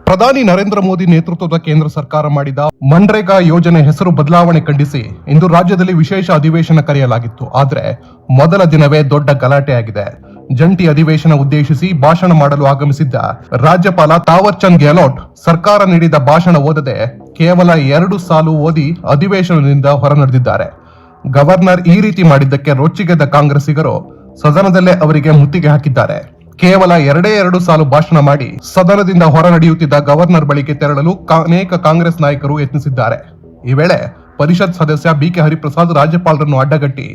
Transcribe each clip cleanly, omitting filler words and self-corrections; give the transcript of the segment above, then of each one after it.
ಪ್ರಧಾನಿ ನರೇಂದ್ರ ಮೋದಿ ನೇತೃತ್ವದ ಕೇಂದ್ರ ಸರ್ಕಾರ ಮಾಡಿದ ಮನ್ರೇಗಾ ಯೋಜನೆ ಹೆಸರು ಬದಲಾವಣೆ ಖಂಡಿಸಿ ಇಂದು ರಾಜ್ಯದಲ್ಲಿ ವಿಶೇಷ ಅಧಿವೇಶನ ಕರೆಯಲಾಗಿತ್ತು. ಆದರೆ ಮೊದಲ ದಿನವೇ ದೊಡ್ಡ ಗಲಾಟೆಯಾಗಿದೆ. ಜಂಟಿ ಅಧಿವೇಶನ ಉದ್ದೇಶಿಸಿ ಭಾಷಣ ಮಾಡಲು ಆಗಮಿಸಿದ್ದ ರಾಜ್ಯಪಾಲ ತಾವರ್ ಚಂದ್ ಗೆಹ್ಲೋಟ್ ಸರ್ಕಾರ ನೀಡಿದ ಭಾಷಣ ಓದದೆ ಕೇವಲ 2 ಸಾಲು ಓದಿ ಅಧಿವೇಶನದಿಂದ ಹೊರನಡೆದಿದ್ದಾರೆ. ಗವರ್ನರ್ ಈ ರೀತಿ ಮಾಡಿದ್ದಕ್ಕೆ ರೊಚ್ಚಿಗೆದ್ದ ಕಾಂಗ್ರೆಸ್ಸಿಗರು ಸದನದಲ್ಲೇ ಅವರಿಗೆ ಮುತ್ತಿಗೆ ಹಾಕಿದ್ದಾರೆ. ಕೇವಲ 2 ಸಾಲು ಭಾಷಣ ಮಾಡಿ ಸದನದಿಂದ ಹೊರ ನಡೆಯುತ್ತಿದ್ದ ಗವರ್ನರ್ ಬಳಿಗೆ ತೆರಳಲು ಅನೇಕ ಕಾಂಗ್ರೆಸ್ ನಾಯಕರು ಯತ್ನಿಸಿದ್ದಾರೆ. ಈ ವೇಳೆ ಪರಿಷತ್ ಸದಸ್ಯ ಬಿಕೆ ಹರಿಪ್ರಸಾದ್ ರಾಜ್ಯಪಾಲರನ್ನು ಅಡ್ಡಗಟ್ಟಿ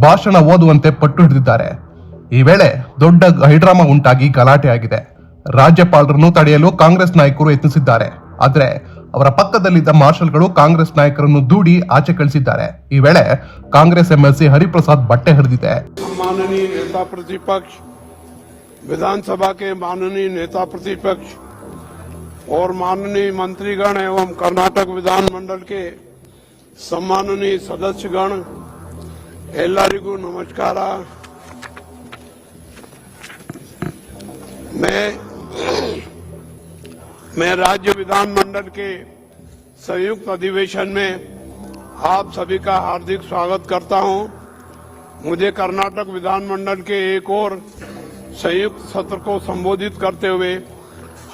ಭಾಷಣ ಓದುವಂತೆ ಪಟ್ಟು ಹಿಡಿದಿದ್ದಾರೆ. ಈ ವೇಳೆ ದೊಡ್ಡ ಹೈಡ್ರಾಮಾ ಉಂಟಾಗಿ ಗಲಾಟೆಯಾಗಿದೆ. ರಾಜ್ಯಪಾಲರನ್ನು ತಡೆಯಲು ಕಾಂಗ್ರೆಸ್ ನಾಯಕರು ಯತ್ನಿಸಿದ್ದಾರೆ. ಆದರೆ ಅವರ ಪಕ್ಕದಲ್ಲಿದ್ದ ಮಾರ್ಷಲ್ಗಳು ಕಾಂಗ್ರೆಸ್ ನಾಯಕರನ್ನು ದೂಡಿ ಆಚೆ ಕಳಿಸಿದ್ದಾರೆ. ಈ ವೇಳೆ ಕಾಂಗ್ರೆಸ್ ಎಂಎಲ್ಸಿ ಹರಿಪ್ರಸಾದ್ ಬಟ್ಟೆ ಹರಿದಿದೆ. विधानसभा के माननीय नेता प्रतिपक्ष और माननीय मंत्रीगण एवं कर्नाटक विधानमंडल के सम्माननीय सदस्यगण एल्लारिगू नमस्कार। मैं राज्य विधानमंडल के संयुक्त अधिवेशन में आप सभी का हार्दिक स्वागत करता हूं। मुझे कर्नाटक विधानमंडल के एक और संयुक्त सत्र को संबोधित करते हुए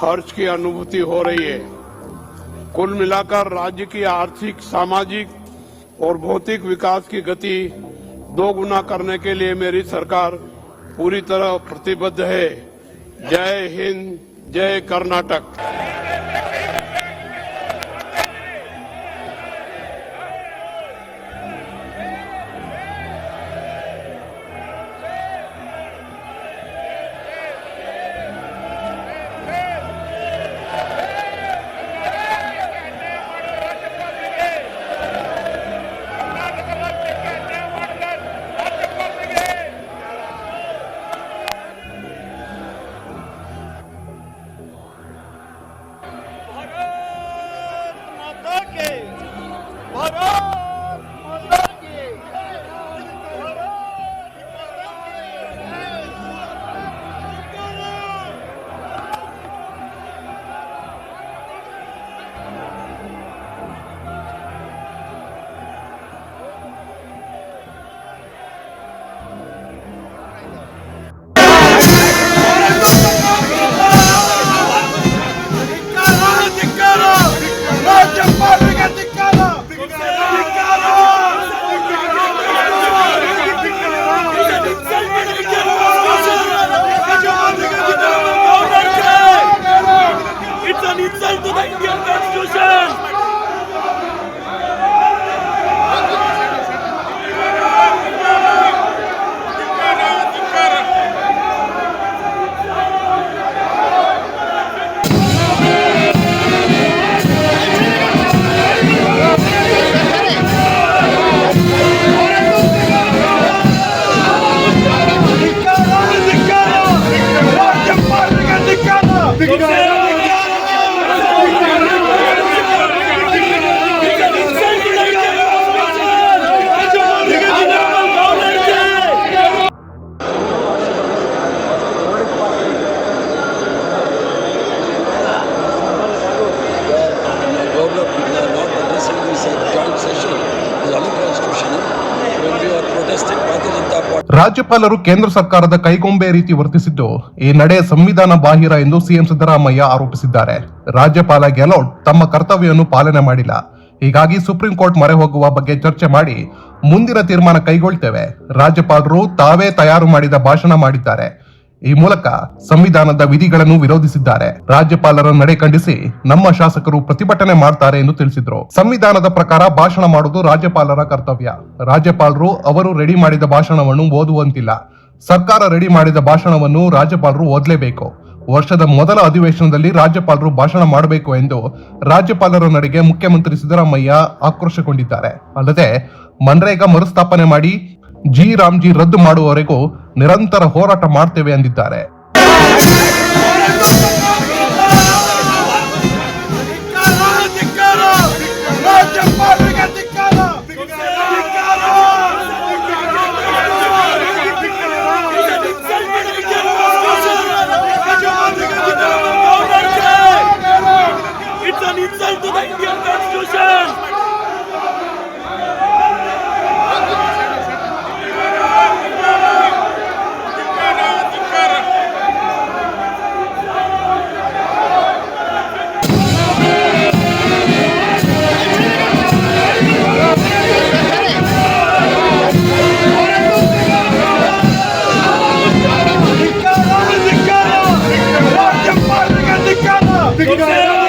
हर्ष की अनुभूति हो रही है। कुल मिलाकर राज्य की आर्थिक, सामाजिक और भौतिक विकास की गति 2 गुना करने के लिए मेरी सरकार पूरी तरह प्रतिबद्ध है। जय हिंद, जय कर्नाटक। ರಾಜ್ಯಪಾಲರು ಕೇಂದ್ರ ಸರ್ಕಾರದ ಕೈಗೊಂಬೆ ರೀತಿ ವರ್ತಿಸಿದ್ದು ಈ ನಡೆ ಸಂವಿಧಾನ ಬಾಹಿರ ಎಂದು ಸಿಎಂ ಸಿದ್ದರಾಮಯ್ಯ ಆರೋಪಿಸಿದ್ದಾರೆ. ರಾಜ್ಯಪಾಲ ಗೆಹ್ಲೋಟ್ ತಮ್ಮ ಕರ್ತವ್ಯವನ್ನು ಪಾಲನೆ ಮಾಡಿಲ್ಲ. ಹೀಗಾಗಿ ಸುಪ್ರೀಂ ಕೋರ್ಟ್ ಮೊರೆ ಹೋಗುವ ಬಗ್ಗೆ ಚರ್ಚೆ ಮಾಡಿ ಮುಂದಿನ ತೀರ್ಮಾನ ಕೈಗೊಳ್ತೇವೆ. ರಾಜ್ಯಪಾಲರು ತಾವೇ ತಯಾರು ಮಾಡಿದ ಭಾಷಣ ಮಾಡಿದ್ದಾರೆ. ಈ ಮೂಲಕ ಸಂವಿಧಾನದ ವಿಧಿಗಳನ್ನು ವಿರೋಧಿಸಿದ್ದಾರೆ. ರಾಜ್ಯಪಾಲರ ನಡೆ ಖಂಡಿಸಿ ನಮ್ಮ ಶಾಸಕರು ಪ್ರತಿಭಟನೆ ಮಾಡ್ತಾರೆ ಎಂದು ತಿಳಿಸಿದ್ರು. ಸಂವಿಧಾನದ ಪ್ರಕಾರ ಭಾಷಣ ಮಾಡುವುದು ರಾಜ್ಯಪಾಲರ ಕರ್ತವ್ಯ. ರಾಜ್ಯಪಾಲರು ಅವರು ರೆಡಿ ಮಾಡಿದ ಭಾಷಣವನ್ನು ಓದುವಂತಿಲ್ಲ. ಸರ್ಕಾರ ರೆಡಿ ಮಾಡಿದ ಭಾಷಣವನ್ನು ರಾಜ್ಯಪಾಲರು ಓದಲೇಬೇಕು. ವರ್ಷದ ಮೊದಲ ಅಧಿವೇಶನದಲ್ಲಿ ರಾಜ್ಯಪಾಲರು ಭಾಷಣ ಮಾಡಬೇಕು ಎಂದು ರಾಜ್ಯಪಾಲರ ನಡೆಗೆ ಮುಖ್ಯಮಂತ್ರಿ ಸಿದ್ದರಾಮಯ್ಯ ಆಕ್ರೋಶಗೊಂಡಿದ್ದಾರೆ. ಅಲ್ಲದೆ ಮನ್ರೇಗಾ ಮರುಸ್ಥಾಪನೆ ಮಾಡಿ ಜಿ ರಾಮ್ಜಿ ರದ್ದು ಮಾಡುವವರೆಗೂ ನಿರಂತರ ಹೋರಾಟ ಮಾಡ್ತೇವೆ ಎಂದಿದ್ದಾರೆ. ಧಿಕ್ಕಾರ